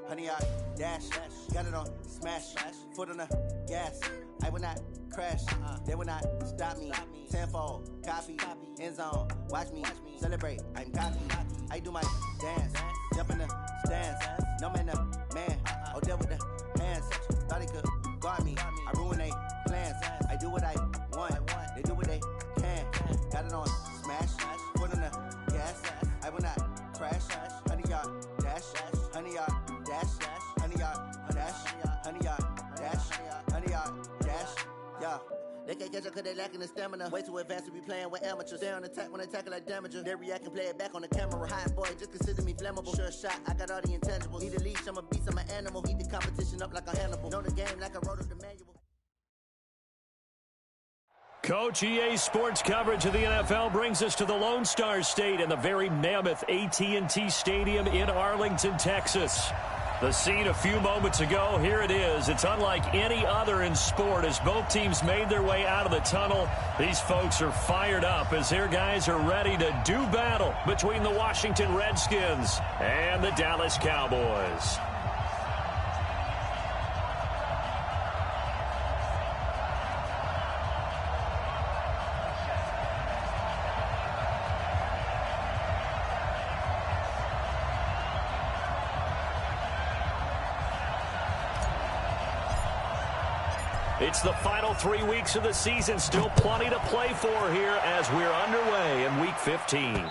honey, I dash. Got it on smash. Foot on the gas. I will not crash. They will not stop me. Tenfold, copy, end zone. Watch me celebrate. I'm cocky. I do my dance. Jump in the stands. No man, man. Oh, deal with the hands. Thought he could guard me. I ruin they plans. I do what I want. They do what they can. Got it on smash. Foot on the gas. I will not crash. Honey, yard dash. Honey, yard dash. Honey, yard dash. Honey, yard dash. Honey, yard dash. Yeah. They can't catch up cause they lacking the stamina. Way too advanced to be playing with amateurs. Stay on attack when they tackle like damager. They react and play it back on the camera. Hot boy, just consider me flammable. Sure shot, I got all the intangibles. Need a leash, I'm a beast, I'm an animal. Heat the competition up like a Hannibal. Know the game like I wrote up the manual. Coach, EA Sports coverage of the NFL brings us to the Lone Star State and the very mammoth AT&T Stadium in Arlington, Texas. The scene a few moments ago, here it is. It's unlike any other in sport as both teams made their way out of the tunnel. These folks are fired up as their guys are ready to do battle between the Washington Redskins and the Dallas Cowboys. It's the final 3 weeks of the season. Still plenty to play for here as we're underway in Week 15.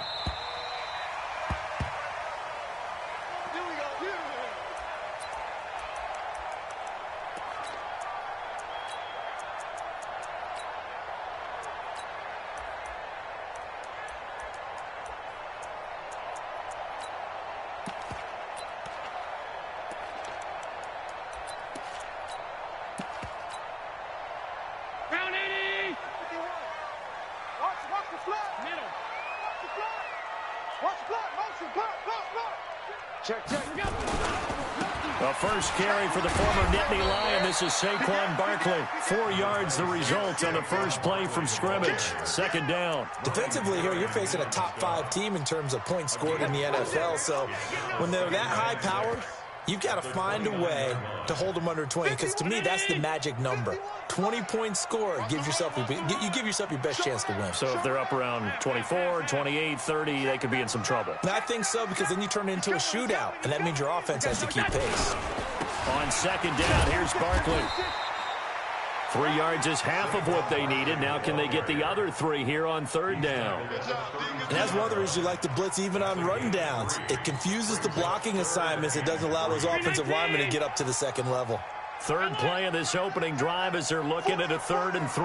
A first carry for the former Nittany Lion. This is Saquon Barkley. 4 yards the result on the first play from scrimmage. Second down. Defensively here, you're facing a top 5 team in terms of points scored in the NFL. So when they're that high powered, you've got to find a way to hold them under 20, because to me, that's the magic number. 20 points scored, you give yourself your best chance to win. So if they're up around 24, 28, 30, they could be in some trouble. And I think so, because then you turn it into a shootout, and that means your offense has to keep pace. On second down, here's Barkley. 3 yards is half of what they needed. Now can they get the other 3 here on third down? And that's one of the reasons you like to blitz even on run downs. It confuses the blocking assignments. It doesn't allow those offensive linemen to get up to the second level. Third play of this opening drive as they're looking at a 3rd and 3.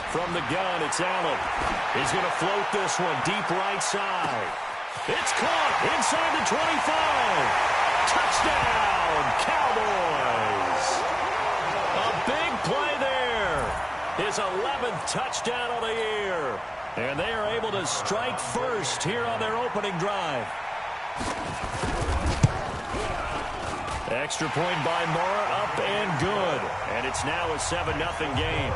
From the gun, it's Allen. He's going to float this one deep right side. It's caught inside the 25. Touchdown, Cowboys. A big play there. His 11th touchdown of the year. And they are able to strike first here on their opening drive. Extra point by Moore, up and good. And it's now a 7-0 game.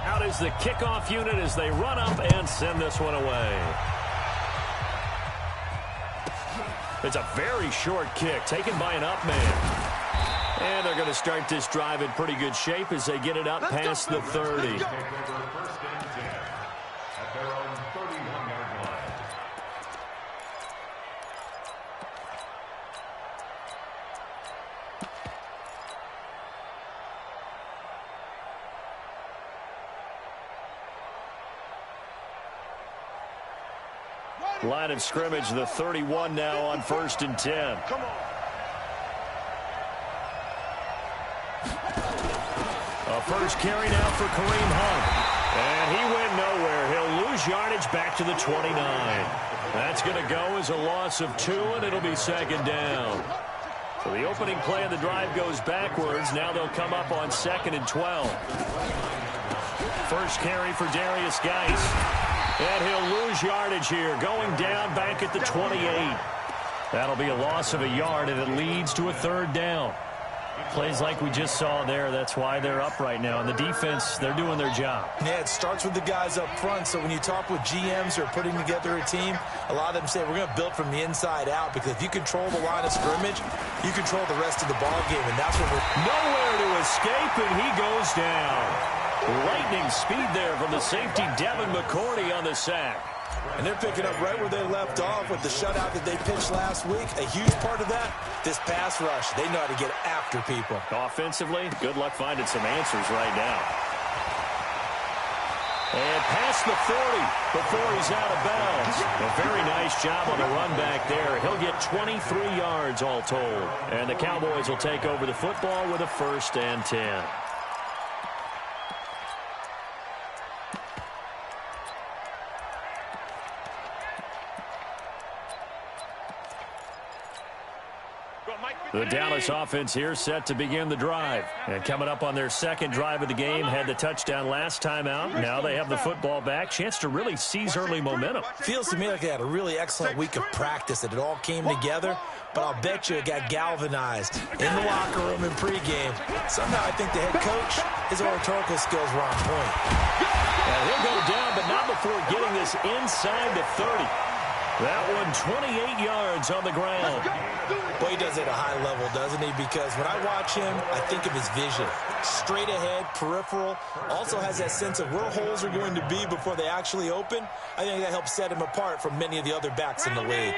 Out is the kickoff unit as they run up and send this one away. It's a very short kick taken by an up man. And they're going to start this drive in pretty good shape as they get it up past the 30. Line of scrimmage, the 31 now on 1st and 10. Come on. A first carry now for Kareem Hunt. And he went nowhere. He'll lose yardage back to the 29. That's going to go as a loss of 2, and it'll be second down. So the opening play of the drive goes backwards. Now they'll come up on 2nd and 12. First carry for Darius Geis. And he'll lose yardage here, going down back at the 28. That'll be a loss of a yard, and it leads to a third down. Plays like we just saw there. That's why they're up right now. And the defense, they're doing their job. Yeah, it starts with the guys up front. So when you talk with GMs who are putting together a team, a lot of them say we're going to build from the inside out, because if you control the line of scrimmage, you control the rest of the ball game, and that's what we're... Nowhere to escape, and he goes down. Lightning speed there from the safety, Devin McCourty, on the sack. And they're picking up right where they left off with the shutout that they pitched last week. A huge part of that, this pass rush. They know how to get after people. Offensively, good luck finding some answers right now. And past the 40 before he's out of bounds. A very nice job on the run back there. He'll get 23 yards all told. And the Cowboys will take over the football with a 1st and 10. The Dallas offense here set to begin the drive. And coming up on their second drive of the game, had the touchdown last time out. Now they have the football back. Chance to really seize early momentum. Feels to me like they had a really excellent week of practice, that it all came together. But I'll bet you it got galvanized in the locker room in pregame. Somehow I think the head coach, his oratorical skills were on point. And he'll go down, but not before getting this inside the 30. That one 28 yards on the ground. Boy, he does it at a high level, doesn't he? Because when I watch him, I think of his vision. Straight ahead, peripheral. Also has that sense of where holes are going to be before they actually open. I think that helps set him apart from many of the other backs in the league.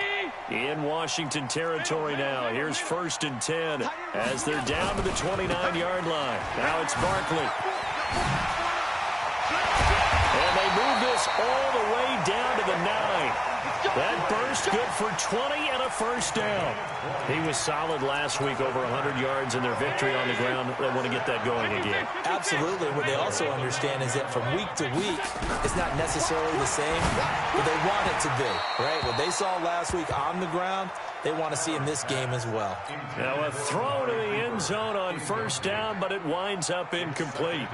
In Washington territory now. Here's 1st and 10 as they're down to the 29-yard line. Now it's Barkley. And they move this all the way down to the 9. That burst good for 20 and a 1st down. He was solid last week, over 100 yards in their victory on the ground. They want to get that going again. Absolutely. What they also understand is that from week to week, it's not necessarily the same, but they want it to be, right? What they saw last week on the ground, they want to see in this game as well. Now a throw to the end zone on 1st down, but it winds up incomplete.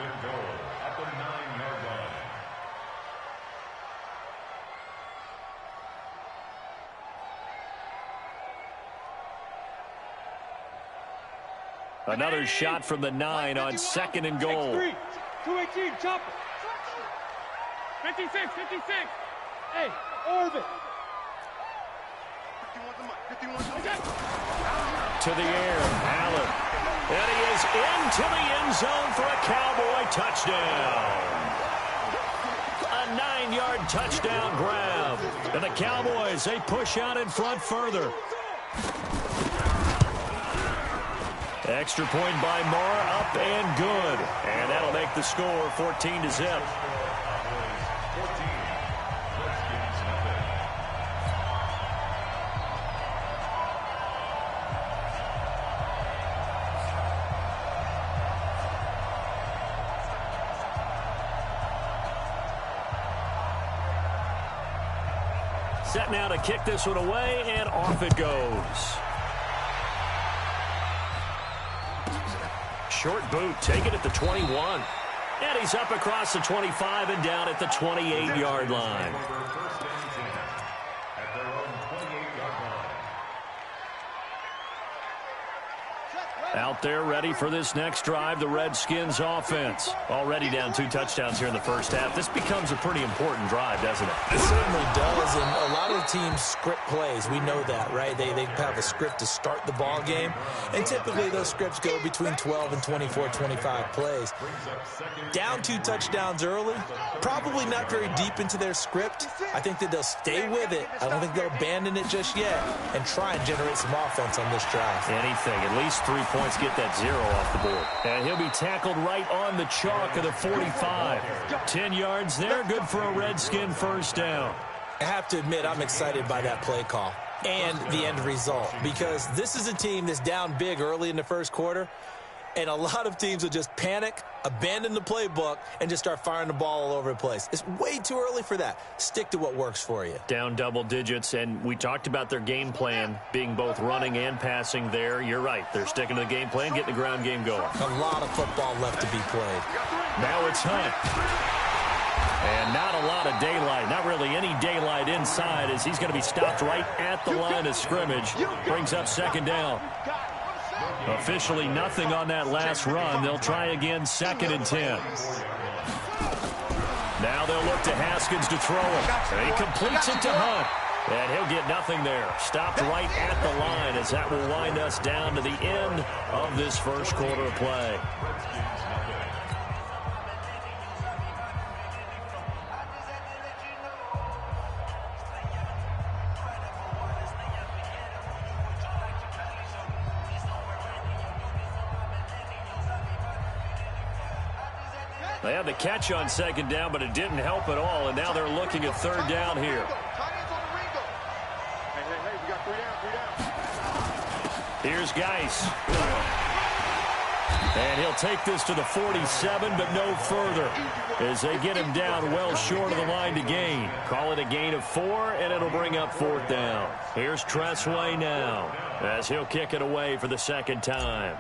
Another shot from the 9 on 2nd and goal. 218, chop it. 56. Hey, orbit. To the air, Allen. And he is into the end zone for a Cowboy touchdown. A 9-yard touchdown grab. And the Cowboys, they push out in front further. Extra point by Moore, up and good. And that'll make the score 14-0. Set now to kick this one away, and off it goes. Short boot, take it at the 21. And he's up across the 25 and down at the 28-yard line. Out there ready for this next drive, the Redskins offense. Already down 2 touchdowns here in the first half. This becomes a pretty important drive, doesn't it? It certainly does, and a lot of teams script plays. We know that, right? They have a script to start the ball game, and typically those scripts go between 12 and 24, 25 plays. Down 2 touchdowns early, probably not very deep into their script. I think that they'll stay with it. I don't think they'll abandon it just yet and try and generate some offense on this drive. Anything, at least 3 points. Get that 0 off the board. And he'll be tackled right on the chalk of the 45. 10 yards there, good for a Redskin 1st down. I have to admit, I'm excited by that play call and the end result, because this is a team that's down big early in the first quarter. And a lot of teams will just panic, abandon the playbook, and just start firing the ball all over the place. It's way too early for that. Stick to what works for you. Down double digits, and we talked about their game plan being both running and passing there. You're right. They're sticking to the game plan, getting the ground game going. A lot of football left to be played. Now it's Hunt. And not a lot of daylight, not really any daylight inside, as he's going to be stopped right at the line of scrimmage. Brings up second down. Officially nothing on that last run. They'll try again, 2nd and 10. Now they'll look to Haskins to throw it. He completes it to Hunt. And he'll get nothing there. Stopped right at the line, as that will wind us down to the end of this first quarter of play. They had the catch on 2nd down, but it didn't help at all, and now they're looking at 3rd down here. Here's Geis. And he'll take this to the 47, but no further, as they get him down well short of the line to gain. Call it a gain of 4, and it'll bring up 4th down. Here's Tressway now, as he'll kick it away for the 2nd time.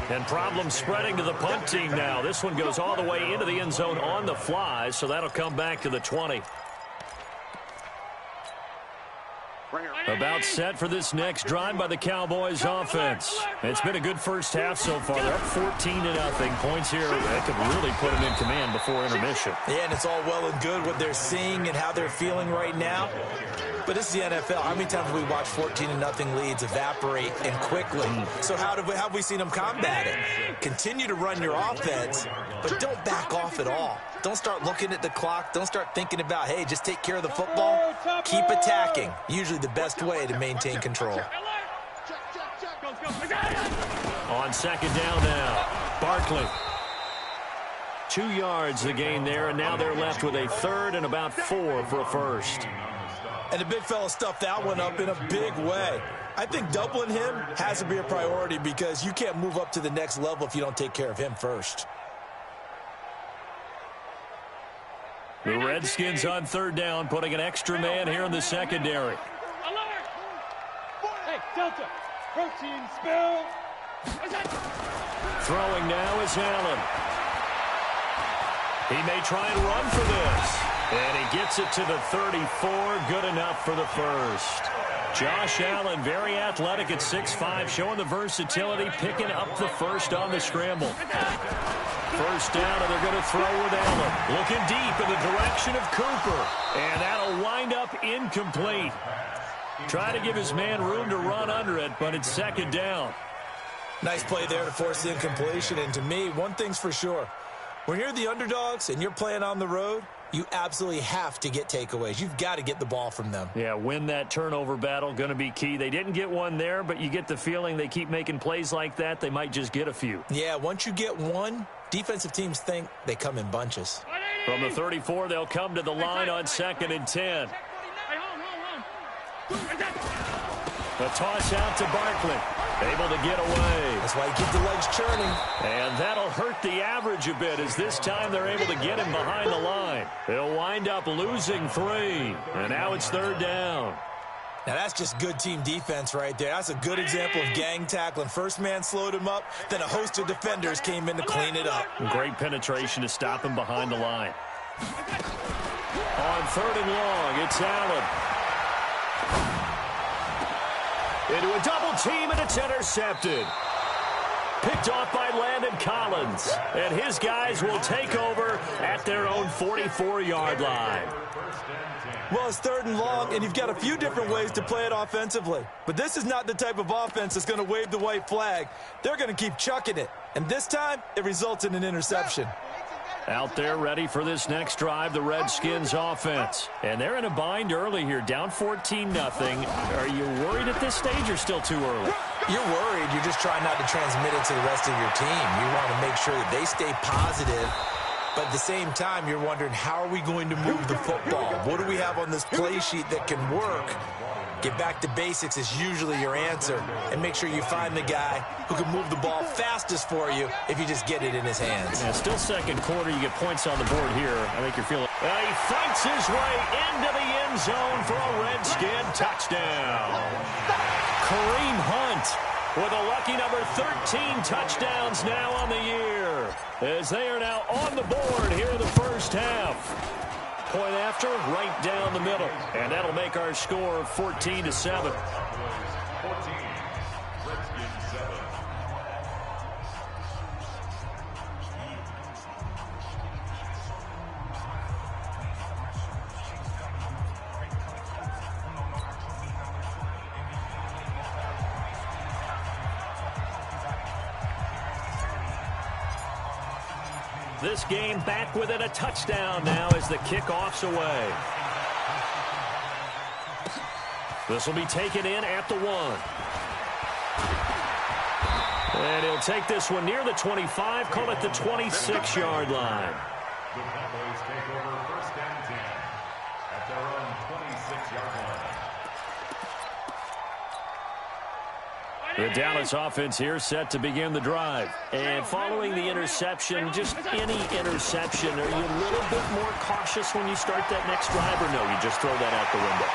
And problems spreading to the punt team now. This one goes all the way into the end zone on the fly, so that'll come back to the 20. About set for this next drive by the Cowboys offense. It's been a good first half so far. They're up 14-0. Points here that could really put them in command before intermission. Yeah, and it's all well and good what they're seeing and how they're feeling right now. But this is the NFL. How many times have we watched 14-0 leads evaporate and quickly? So how have we seen them combat it? Continue to run your offense, but don't back off at all. Don't start looking at the clock. Don't start thinking about, hey, just take care of the football. Keep attacking. Usually the best way to maintain control. On 2nd down now, Barkley. 2 yards the gain there, and now they're left with a 3rd and about 4 for a first. And the big fella stuffed that one up in a big way. I think doubling him has to be a priority because you can't move up to the next level if you don't take care of him first. The Redskins on 3rd down, putting an extra man here in the secondary. Hey, Delta, protein spill. Throwing now is Allen. He may try and run for this. And he gets it to the 34. Good enough for the first. Josh Allen, very athletic at 6'5", showing the versatility, picking up the first on the scramble. First down, and they're going to throw with Allen. Looking deep in the direction of Cooper. And that'll wind up incomplete. Try to give his man room to run under it, but it's 2nd down. Nice play there to force the incompletion. And to me, one thing's for sure. When you're the underdogs and you're playing on the road, you absolutely have to get takeaways. You've got to get the ball from them. Yeah, win that turnover battle, going to be key. They didn't get one there, but you get the feeling they keep making plays like that, they might just get a few. Yeah, once you get one, defensive teams think they come in bunches. From the 34, they'll come to the line on 2nd and 10. The toss out to Barkley. Able to get away. That's why you keep the legs churning. And that'll hurt the average a bit, as this time they're able to get him behind the line. They'll wind up losing 3. And now it's 3rd down. Now that's just good team defense right there. That's a good example of gang tackling. First man slowed him up, then a host of defenders came in to clean it up. Great penetration to stop him behind the line. On 3rd and long, it's Allen. Into a double team, and it's intercepted. Picked off by Landon Collins. And his guys will take over at their own 44-yard line. Well, it's 3rd and long, and you've got a few different ways to play it offensively. But this is not the type of offense that's going to wave the white flag. They're going to keep chucking it. And this time, it results in an interception. Out there ready for this next drive, the Redskins offense. And they're in a bind early here, down 14-0. Are you worried at this stage or still too early? You're worried. You're just trying not to transmit it to the rest of your team. You want to make sure that they stay positive But at the same time, you're wondering, how are we going to move the football? What do we have on this play sheet that can work? Get back to basics is usually your answer. And make sure you find the guy who can move the ball fastest for you if you just get it in his hands. Yeah, still second quarter. You get points on the board here. I think you're feeling... he fights his way into the end zone for a Redskin touchdown. Kareem Hunt with a lucky number 13 touchdowns now on the year, as they are now on the board here in the first half. Point after, right down the middle. And that'll make our score 14-7. This game back within a touchdown now as the kickoff's away. This will be taken in at the 1. And he'll take this one near the 25, call it the 26-yard line. The Cowboys take over first and 10 at their own 26-yard line. The Dallas offense here set to begin the drive. And following the interception, just any interception, are you a little bit more cautious when you start that next drive, or no, you just throw that out the window?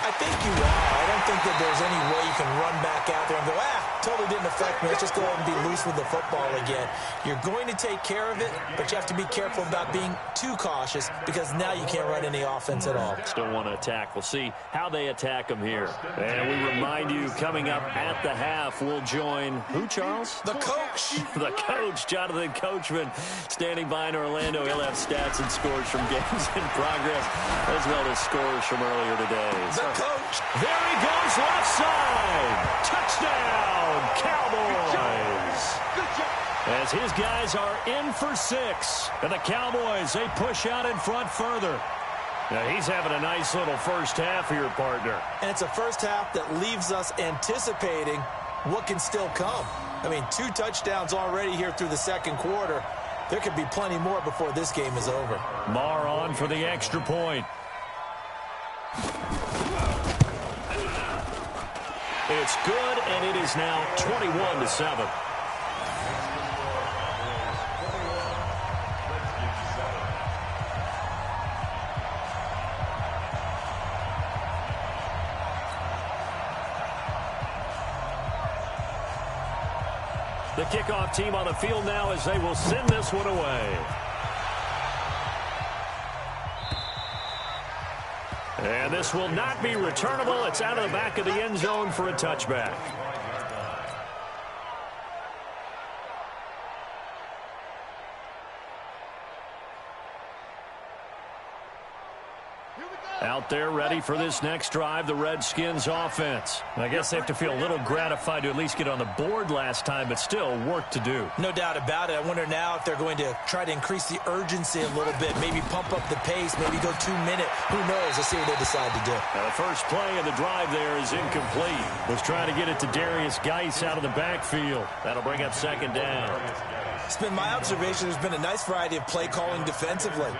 I think you are. I don't think that there's any way you can run back out there and go, totally didn't affect me. Let's just go ahead and be loose with the football again. You're going to take care of it, but you have to be careful about being too cautious because now you can't run any offense at all. Still want to attack. We'll see how they attack them here. And we remind you, coming up at the half, we'll join who, Charles? The coach. The coach, Jonathan Coachman, standing by in Orlando. He'll have stats and scores from games in progress, as well as scores from earlier today. The coach. There he goes, left side. Touchdown, Cowboys. As his guys are in for 6. And the Cowboys, they push out in front further. Now, he's having a nice little first half here, partner. And it's a first half that leaves us anticipating what can still come. I mean, 2 touchdowns already here through the second quarter. There could be plenty more before this game is over. Marr on for the extra point. It's good, and it is now 21-7. The kickoff team on the field now as they will send this one away. And this will not be returnable. It's out of the back of the end zone for a touchback. Out there ready for this next drive, the Redskins offense. I guess they have to feel a little gratified to at least get on the board last time, but still work to do. No doubt about it. I wonder now if they're going to try to increase the urgency a little bit, maybe pump up the pace, maybe go 2-minute. Who knows? Let's see what they decide to do. Now the first play of the drive there is incomplete. Was trying to get it to Darius Geis out of the backfield. That'll bring up second down. It's been my observation there's been a nice variety of play calling defensively.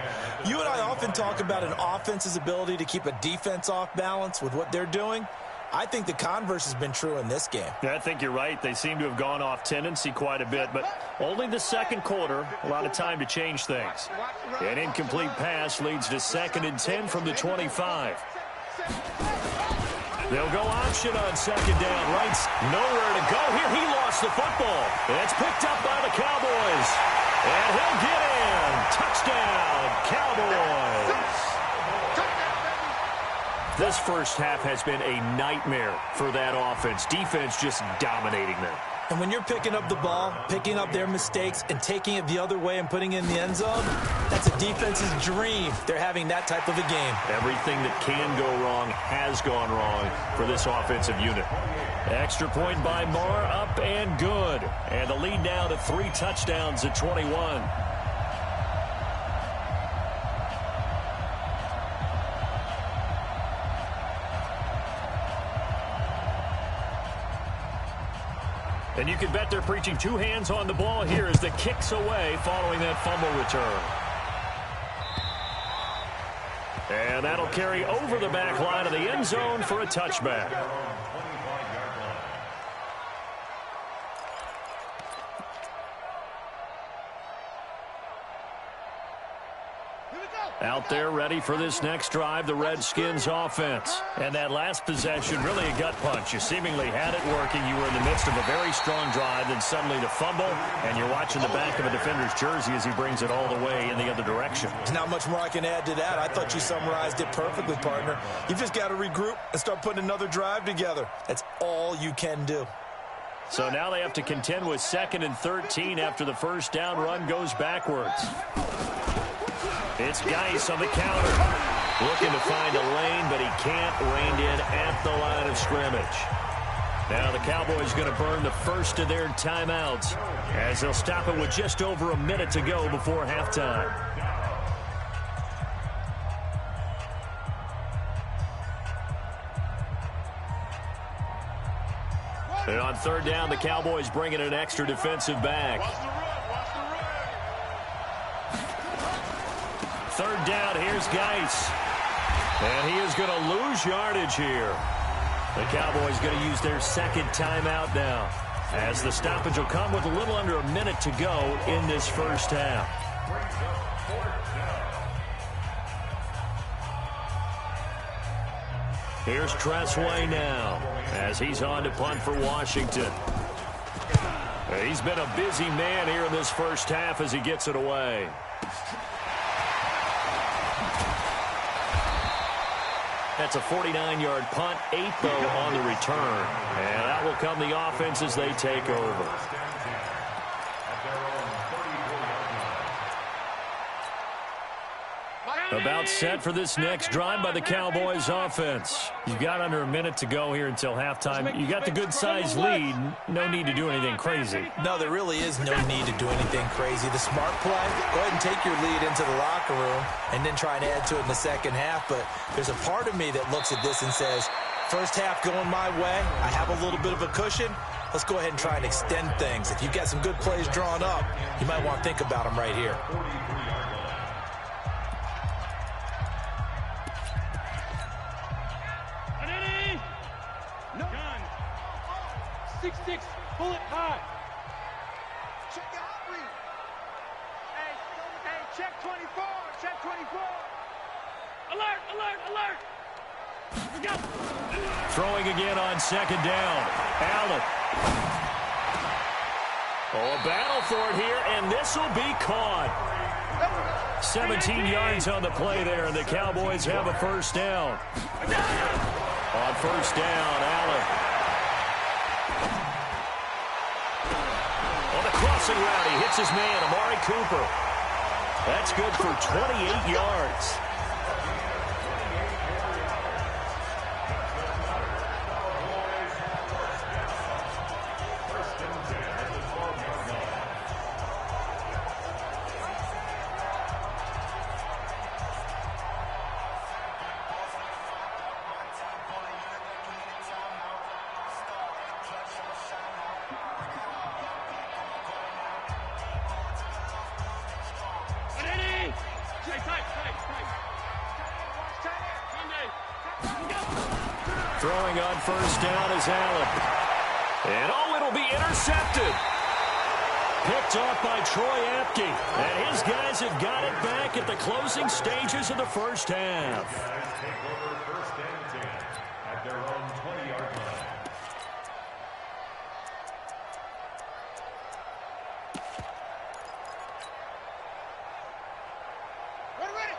You and I often talk about an offense's ability to keep a defense off balance with what they're doing. I think the converse has been true in this game. Yeah, I think you're right. They seem to have gone off tendency quite a bit, but only the second quarter, a lot of time to change things. An incomplete pass leads to 2nd and 10 from the 25. They'll go option on second down. Wright's nowhere to go here. He lost the football. It's picked up by the Cowboys. And he'll get in. Touchdown, Cowboys. This first half has been a nightmare for that offense. Defense just dominating them. And when you're picking up the ball, picking up their mistakes, and taking it the other way and putting it in the end zone, that's a defense's dream. They're having that type of a game. Everything that can go wrong has gone wrong for this offensive unit. Extra point by Marr, up and good. And the lead now to 3 touchdowns at 21. And you can bet they're preaching 2 hands on the ball here as the kick's away following that fumble return. And that'll carry over the back line of the end zone for a touchback. Out there ready for this next drive, the Redskins offense. And that last possession, really a gut punch. You seemingly had it working. You were in the midst of a very strong drive, then suddenly the fumble, and you're watching the back of a defender's jersey as he brings it all the way in the other direction. There's not much more I can add to that. I thought you summarized it perfectly, partner. You've just got to regroup and start putting another drive together. That's all you can do. So now they have to contend with 2nd and 13 after the first down run goes backwards. It's Geis on the counter. Looking to find a lane, but he can't. Reined in at the line of scrimmage. Now the Cowboys going to burn the first of their timeouts as they'll stop it with just over a minute to go before halftime. And on 3rd down, the Cowboys bringing an extra defensive back. 3rd down, here's Geis. And he is going to lose yardage here. The Cowboys going to use their 2nd timeout now, as the stoppage will come with a little under a minute to go in this first half. Here's Tressway now, as he's on to punt for Washington. He's been a busy man here in this first half as he gets it away. That's a 49-yard punt, 8 though on the return. And that will come the offense as they take over. About set for this next drive by the Cowboys offense. You've got under a minute to go here until halftime. You got the good-sized lead. No need to do anything crazy. No, there really is no need to do anything crazy. The smart play, go ahead and take your lead into the locker room and then try and add to it in the second half. But there's a part of me that looks at this and says, first half going my way, I have a little bit of a cushion. Let's go ahead and try and extend things. If you've got some good plays drawn up, you might want to think about them right here. Pull it high. Check out read. Hey, check 24. Check 24. Alert, alert, alert. We got Throwing again on 2nd down. Allen. Oh, a battle for it here, and this will be caught. 17 yards on the play there, and the Cowboys have a first down. On 1st down, Allen. Crossing route, he hits his man, Amari Cooper. That's good for 28 yards. Throwing on 1st down is Allen. And it'll be intercepted. Picked off by Troy Apke. And his guys have got it back at the closing stages of the first half. Take over 1st and 10 at their own 20-yard line.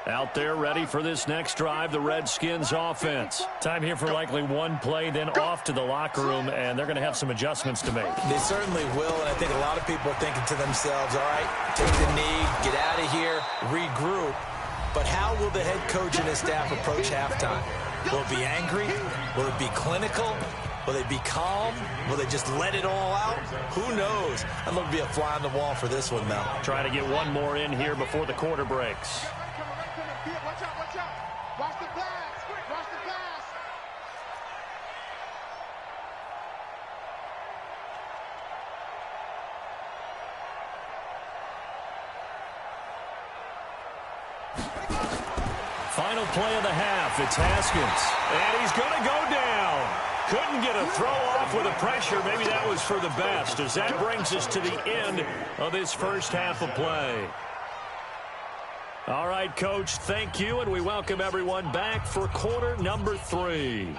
Out there ready for this next drive, the Redskins offense. Time here for likely one play, then off to the locker room, and they're going to have some adjustments to make. They certainly will, and I think a lot of people are thinking to themselves, all right, take the knee, get out of here, regroup. But how will the head coach and his staff approach halftime? Will it be angry? Will it be clinical? Will they be calm? Will they just let it all out? Who knows? I'd love to be a fly on the wall for this one, though. Try to get one more in here before the quarter breaks. Watch out, watch out. Watch the blast. Watch the blast. Final play of the half. It's Haskins. And he's going to go down. Couldn't get a throw off with the pressure. Maybe that was for the best, as that brings us to the end of this first half of play. All right, Coach, thank you, and we welcome everyone back for quarter number 3.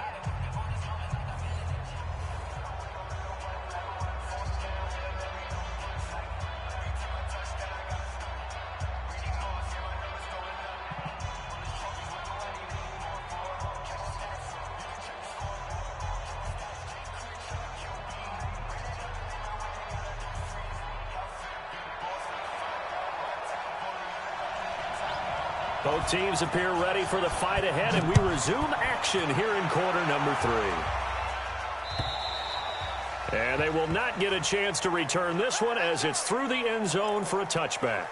Both teams appear ready for the fight ahead, and we resume action here in quarter number 3. And they will not get a chance to return this one, as it's through the end zone for a touchback.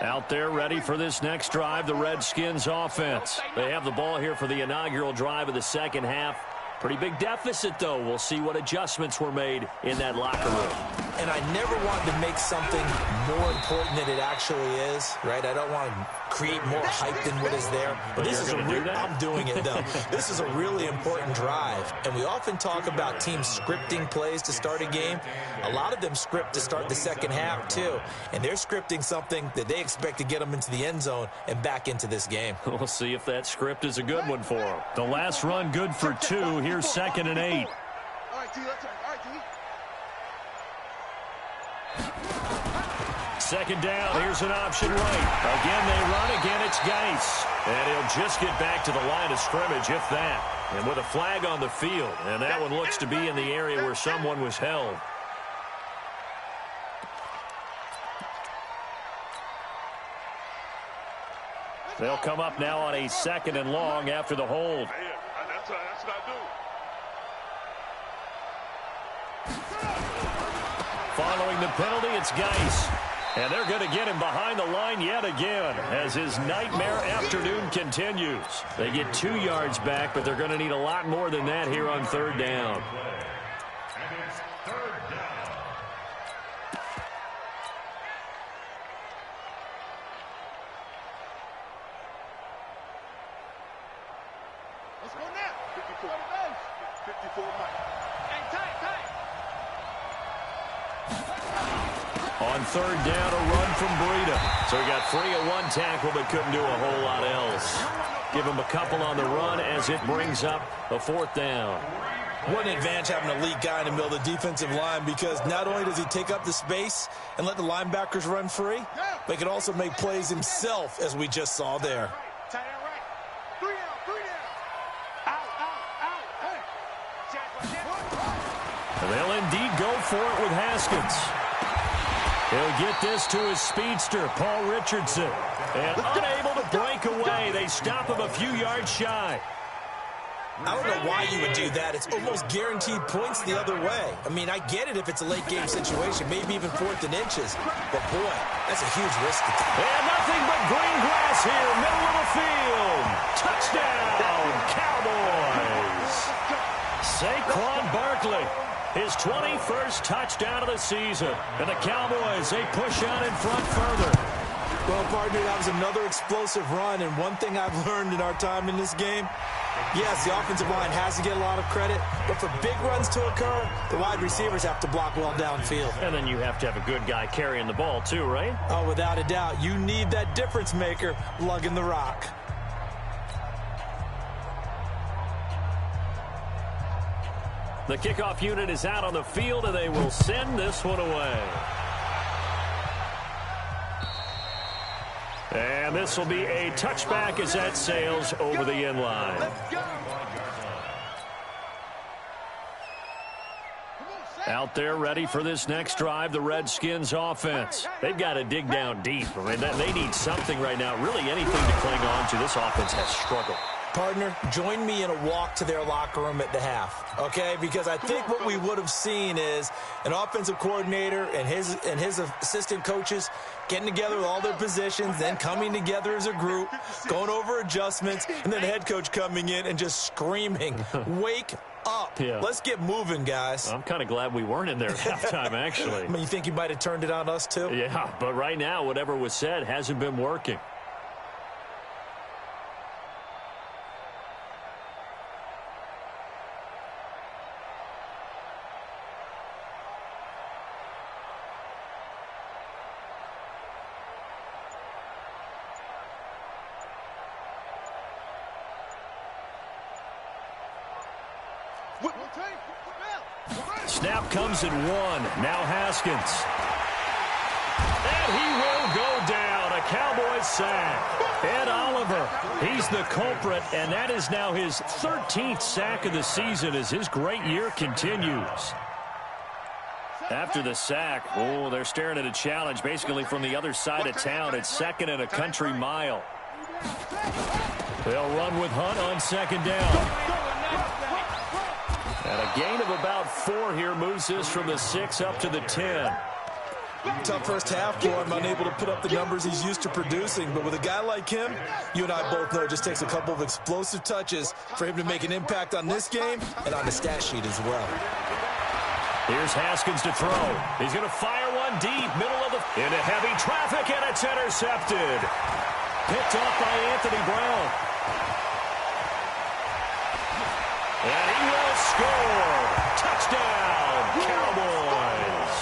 Out there ready for this next drive, the Redskins offense. They have the ball here for the inaugural drive of the second half. Pretty big deficit, though. We'll see what adjustments were made in that locker room. And I never wanted to make something more important than it actually is, right? I don't want to create more hype than what is there. But this is I'm doing it, though. This is a really important drive. And we often talk about teams scripting plays to start a game. A lot of them script to start the second half, too. And they're scripting something that they expect to get them into the end zone and back into this game. We'll see if that script is a good one for them. The last run good for 2. Here's 2nd and 8. All right, D, let's go. All right, D. Second down, here's an option right. Again, they run. Again, it's Geis. And he'll just get back to the line of scrimmage, if that. And with a flag on the field. And that one looks to be in the area where someone was held. They'll come up now on a 2nd and long after the hold. That's what I do. Following the penalty, it's Geis. And they're going to get him behind the line yet again as his nightmare afternoon continues. They get 2 yards back, but they're going to need a lot more than that here on 3rd down. And it's 3rd down. Let's go now. 54 Mike. Hey, tight. On 3rd down, a run from Breida. So he got free of 1 tackle, but couldn't do a whole lot else. Give him a couple on the run as it brings up a 4th down. What an advantage having an elite guy in the middle of the defensive line, because not only does he take up the space and let the linebackers run free, but he can also make plays himself, as we just saw there. Tight end right. 3 down. Out. Hey. And they'll indeed go for it with Haskins. He'll get this to his speedster, Paul Richardson. And unable to break away, they stop him a few yards shy. I don't know why you would do that. It's almost guaranteed points the other way. I mean, I get it if it's a late game situation, maybe even 4th and inches. But, boy, that's a huge risk to take. And nothing but green grass here, middle of the field. Touchdown, Cowboys. Saquon Barkley, his 21st touchdown of the season. And the Cowboys, they push on in front further. Well, partner, that was another explosive run. And one thing I've learned in our time in this game, yes, the offensive line has to get a lot of credit, but for big runs to occur, the wide receivers have to block well downfield. And then you have to have a good guy carrying the ball too, right? Oh, without a doubt. You need that difference maker lugging the rock. The kickoff unit is out on the field, and they will send this one away. And this will be a touchback as that sails over the end line. Out there ready for this next drive, the Redskins offense. They've got to dig down deep. I mean, they need something right now, really anything to cling on to. This offense has struggled. Partner, join me in a walk to their locker room at the half, okay? Because I think what we would have seen is an offensive coordinator and his assistant coaches getting together with all their positions, then coming together as a group, going over adjustments, and then the head coach coming in and just screaming, "Wake up." Yeah. Let's get moving, guys. I'm kind of glad we weren't in there at halftime, actually. I mean, you think you might have turned it on us, too? Yeah, but right now, whatever was said hasn't been working. Snap comes at 1. Now Haskins. And he will go down. A Cowboys sack. Ed Oliver, he's the culprit, and that is now his 13th sack of the season as his great year continues. After the sack, they're staring at a challenge basically from the other side of town. It's 2nd and a country mile. They'll run with Hunt on 2nd down. And a gain of about 4 here moves this from the 6 up to the 10. Tough first half for him, unable to put up the numbers he's used to producing. But with a guy like him, you and I both know it just takes a couple of explosive touches for him to make an impact on this game and on the stat sheet as well. Here's Haskins to throw. He's going to fire one deep, middle of the... into heavy traffic, and it's intercepted. Picked off by Anthony Brown. And he will score. Touchdown, Cowboys.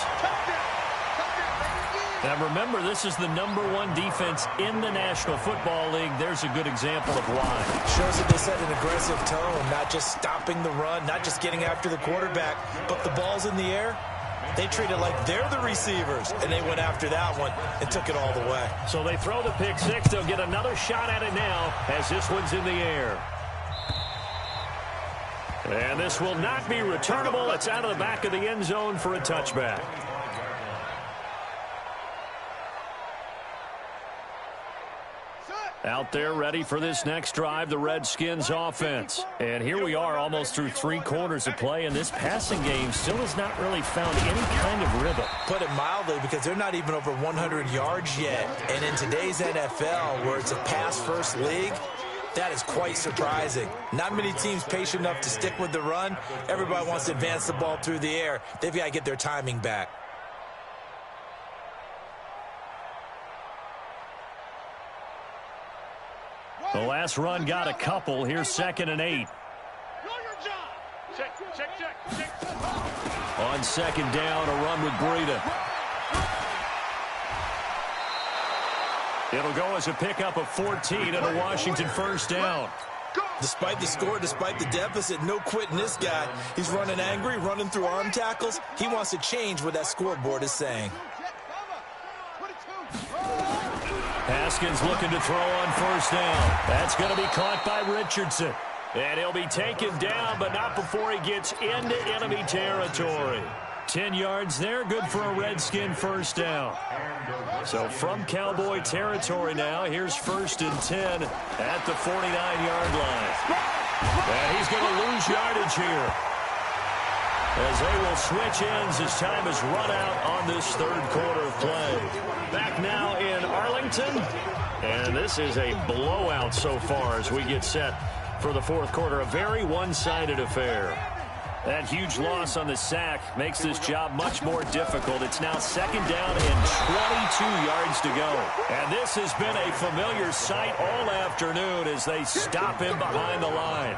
Now remember, this is the #1 defense in the National Football League. There's a good example of why. Shows that they set an aggressive tone, not just stopping the run, not just getting after the quarterback, but the ball's in the air. They treat it like they're the receivers, and they went after that one and took it all the way. So they throw the pick six. They'll get another shot at it now as this one's in the air. And this will not be returnable. It's out of the back of the end zone for a touchback. Out there ready for this next drive, the Redskins offense. And here we are almost through 3 quarters of play, and this passing game still has not really found any kind of rhythm. Put it mildly, because they're not even over 100 yards yet. And in today's NFL, where it's a pass-first league, that is quite surprising. Not many teams patient enough to stick with the run. Everybody wants to advance the ball through the air. They've got to get their timing back. The last run got a couple. Here's 2nd and 8. Check. On 2nd down, a run with Breida. It'll go as a pickup of 14 and a Washington first down. Despite the score, despite the deficit, no quitting this guy. He's running angry, running through arm tackles. He wants to change what that scoreboard is saying. Haskins looking to throw on 1st down. That's going to be caught by Richardson. And he'll be taken down, but not before he gets into enemy territory. 10 yards there, good for a Redskin first down. So from Cowboy territory now, here's 1st and 10 at the 49-yard line. And he's going to lose yardage here, as they will switch ends as time has run out on this 3rd quarter of play. Back now in Arlington, and this is a blowout so far as we get set for the 4th quarter. A very one-sided affair. That huge loss on the sack makes this job much more difficult. It's now 2nd down and 22 yards to go. And this has been a familiar sight all afternoon as they stop him behind the line.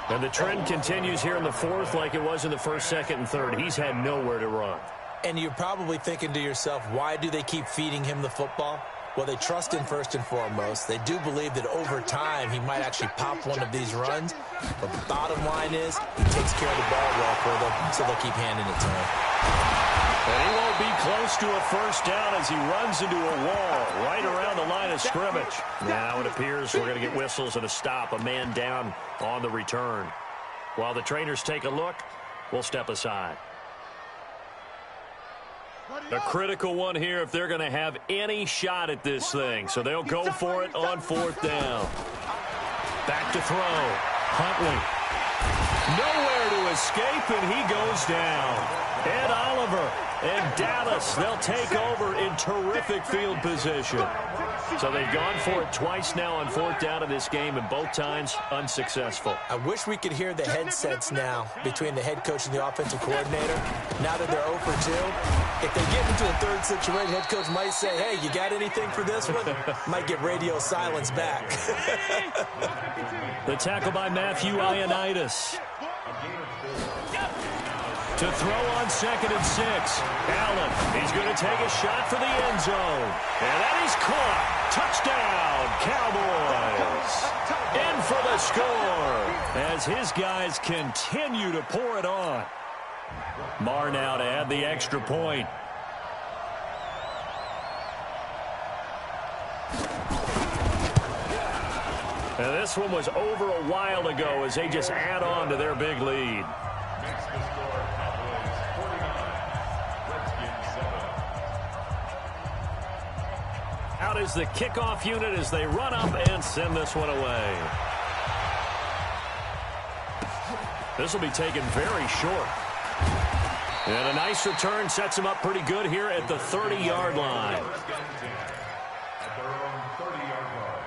And the trend continues here in the 4th like it was in the 1st, 2nd, and 3rd. He's had nowhere to run. And you're probably thinking to yourself, why do they keep feeding him the football? Well, they trust him first and foremost. They do believe that over time he might actually pop one of these runs. But the bottom line is he takes care of the ball well for them, so they'll keep handing it to him. And he won't be close to a 1st down as he runs into a wall right around the line of scrimmage. Now it appears we're going to get whistles and a stop, a man down on the return. While the trainers take a look, we'll step aside. A critical one here if they're going to have any shot at this thing. So they'll go for it on 4th down. Back to throw. Huntley. Nowhere to escape, and he goes down. Ed Oliver and Dallas, they'll take over in terrific field position. So they've gone for it twice now on 4th down in this game, and both times unsuccessful. I wish we could hear the headsets now between the head coach and the offensive coordinator. Now that they're 0 for 2, if they get into a third situation, head coach might say, hey, you got anything for this one? Might get radio silence back. The tackle by Matthew Ioannidis. To throw on 2nd and 6. Allen, he's going to take a shot for the end zone. And that is caught. Touchdown, Cowboys. In for the score as his guys continue to pour it on. Marr now to add the extra point. And this one was over a while ago as they just add on to their big lead. Makes the score Cowboys 49, Redskins 7. Out is the kickoff unit as they run up and send this one away. This will be taken very short. And a nice return sets him up pretty good here at the 30-yard line. At their own 30-yard line.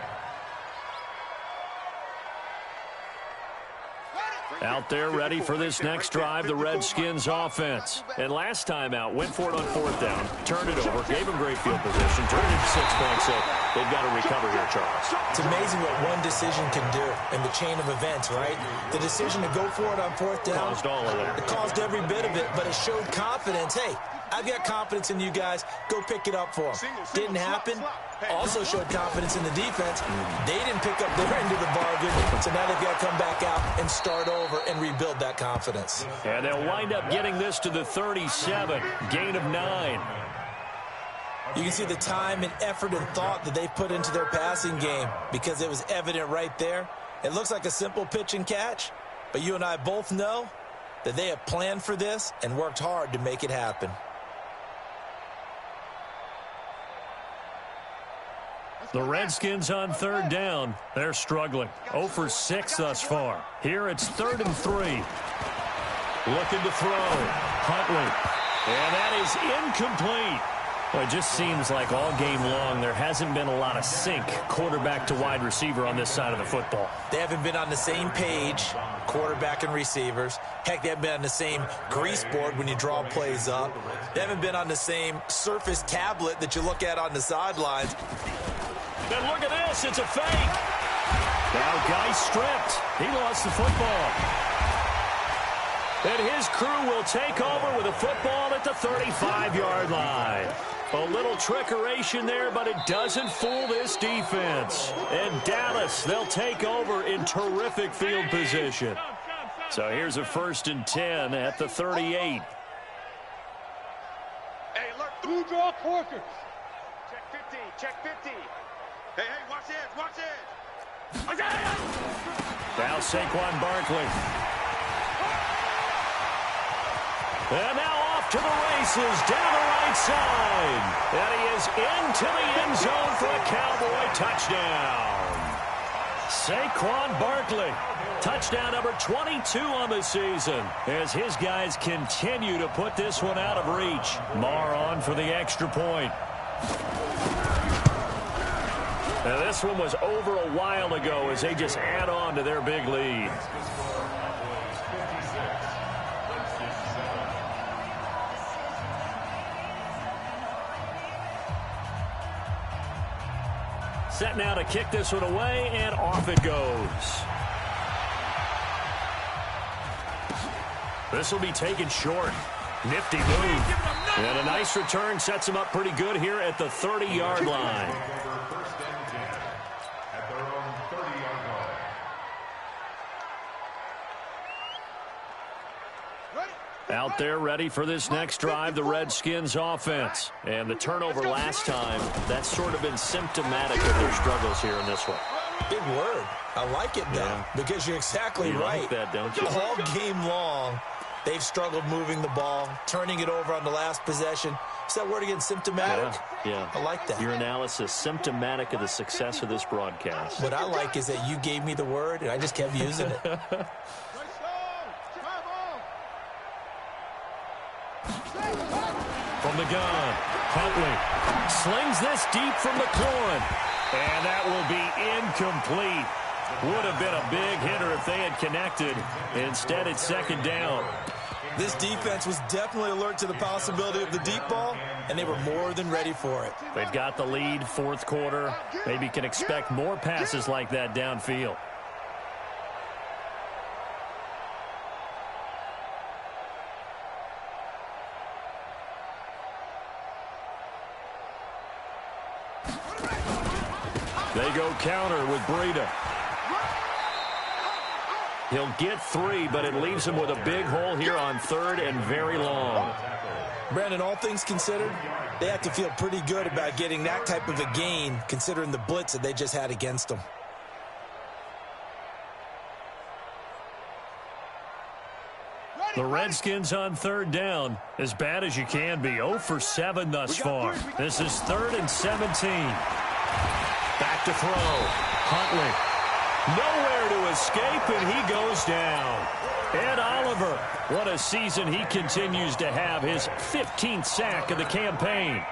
Out there ready for this next drive, the Redskins offense. And last time out, went for it on 4th down, turned it over, gave them great field position, turned it into 6 points, so they've got to recover here, Charles. It's amazing what one decision can do in the chain of events, right? The decision to go for it on 4th down. Caused all of it. It caused every bit of it, but it showed confidence. Hey, I've got confidence in you guys. Go pick it up for them. Didn't happen. Also showed confidence in the defense. They didn't pick up their end of the bargain, so now they've got to come back out and start over and rebuild that confidence. And they'll wind up getting this to the 37, gain of 9. You can see the time and effort and thought that they put into their passing game because it was evident right there. It looks like a simple pitch and catch, but you and I both know that they have planned for this and worked hard to make it happen. The Redskins on 3rd down. They're struggling. 0 for 6 thus far. Here it's 3rd and 3. Looking to throw. Huntley. And that is incomplete. Well, it just seems like all game long there hasn't been a lot of sync quarterback to wide receiver on this side of the football. They haven't been on the same page, quarterback and receivers. Heck, they haven't been on the same grease board when you draw plays up. They haven't been on the same Surface tablet that you look at on the sidelines. And look at this, it's a fake. Now Geis stripped. He lost the football. And his crew will take over with a football at the 35-yard line. A little trickeration there, but it doesn't fool this defense. And Dallas, they'll take over in terrific field position. So here's a 1st and 10 at the 38. Hey, look, 2 draw quarters. Check 50, check 50. Hey, watch it, watch it. Now Saquon Barkley. And now off to the races down the right side. And he is into the end zone for a Cowboy touchdown. Saquon Barkley. Touchdown number 22 on the season as his guys continue to put this one out of reach. Marr on for the extra point. Now this one was over a while ago as they just add on to their big lead. Set now to kick this one away, and off it goes. This will be taken short. Nifty move. And a nice return sets him up pretty good here at the 30-yard line. Out there ready for this next drive, the Redskins offense. And the turnover last time, that's sort of been symptomatic of their struggles here in this one. Big word. I like it, though, because you're exactly right. Like that, don't you? All game long, they've struggled moving the ball, turning it over on the last possession. Is that word again, symptomatic? Yeah. I like that. Your analysis, symptomatic of the success of this broadcast. What I like is that you gave me the word, and I just kept using it. From from the gun. Huntley slings this deep from the corn. And that will be incomplete. Would have been a big hitter if they had connected. Instead, it's second down. This defense was definitely alert to the possibility of the deep ball, and they were more than ready for it. They've got the lead, fourth quarter. Maybe can expect more passes like that downfield. They go counter with Breida. He'll get 3, but it leaves him with a big hole here on third and very long. Brandon, all things considered, they have to feel pretty good about getting that type of a gain, considering the blitz that they just had against them. The Redskins on third down, as bad as you can be. 0 for 7 thus far. This is 3rd and 17. Back to throw. Huntley. Nowhere to escape, and he goes down. Ed Oliver, what a season he continues to have. His 15th sack of the campaign.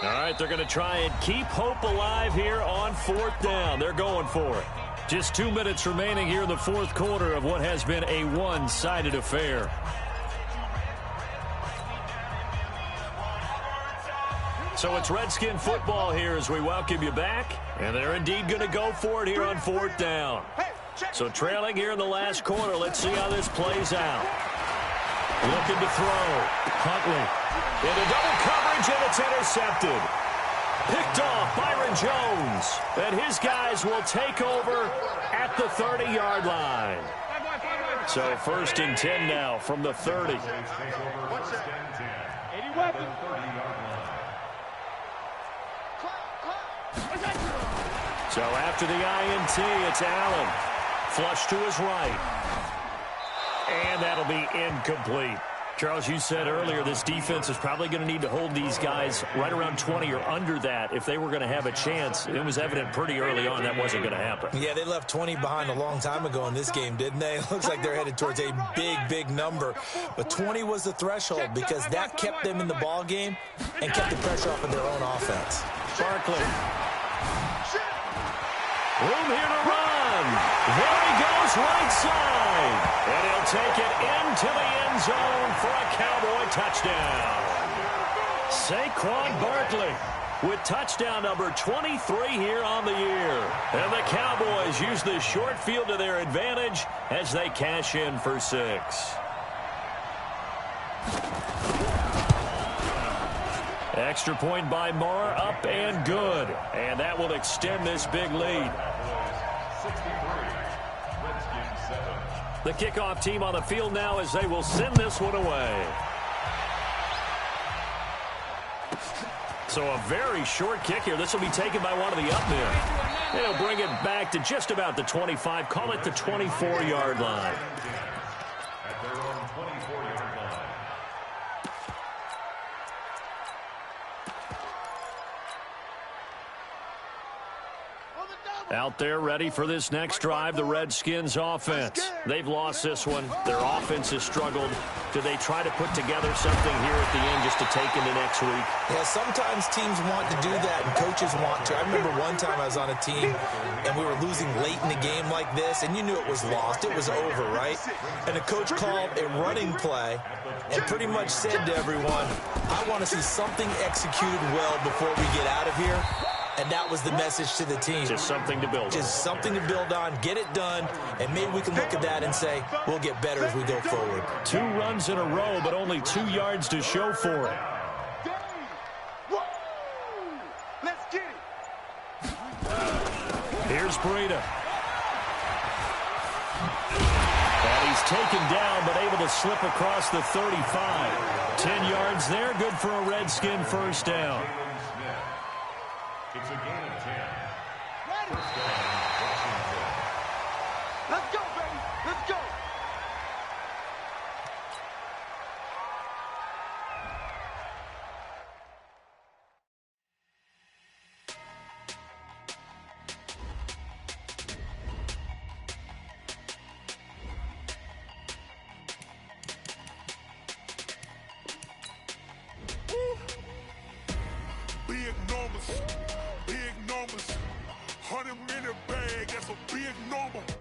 All right, they're going to try and keep hope alive here on 4th down. They're going for it. Just 2 minutes remaining here in the fourth quarter of what has been a one-sided affair. So it's Redskin football here as we welcome you back. And they're indeed going to go for it here on 4th down. So trailing here in the last quarter. Let's see how this plays out. Looking to throw. Huntley into double coverage, and it's intercepted. Picked off Byron Jones. And his guys will take over at the 30-yard line. So 1st and 10 now from the 30. So after the INT, it's Allen. Flush to his right. And that'll be incomplete. Charles, you said earlier this defense is probably going to need to hold these guys right around 20 or under that if they were going to have a chance. It was evident pretty early on that wasn't going to happen. Yeah, they left 20 behind a long time ago in this game, didn't they? It looks like they're headed towards a big, big number. But 20 was the threshold because that kept them in the ball game and kept the pressure off of their own offense. Barkley. Room here to run. There he goes, right side. And he'll take it into the end zone for a Cowboy touchdown. Saquon Barkley with touchdown number 23 here on the year. And the Cowboys use the short field to their advantage as they cash in for 6. Extra point by Marr, up and good. And that will extend this big lead. The kickoff team on the field now as they will send this one away. So a very short kick here. This will be taken by one of the up men. They'll bring it back to just about the 25. Call it the 24-yard line. At their own 24-yard line. Out there ready for this next drive, the Redskins offense. They've lost this one. Their offense has struggled. Do they try to put together something here at the end just to take into next week? Yeah, sometimes teams want to do that and coaches want to. I remember one time I was on a team and we were losing late in the game like this, and you knew it was lost. It was over, right? And the coach called a running play and pretty much said to everyone, I want to see something executed well before we get out of here. And that was the message to the team. Just something to build on. Just something to build on, get it done, and maybe we can look at that and say, we'll get better as we go forward. 2 runs in a row, but only 2 yards to show for it. Let's get it. Here's Breida. And he's taken down, but able to slip across the 35. 10 yards there, good for a Redskin first down. It's a gain of 10. Ready. First down, Washington. Let's go, baby. Let's go. ignoble.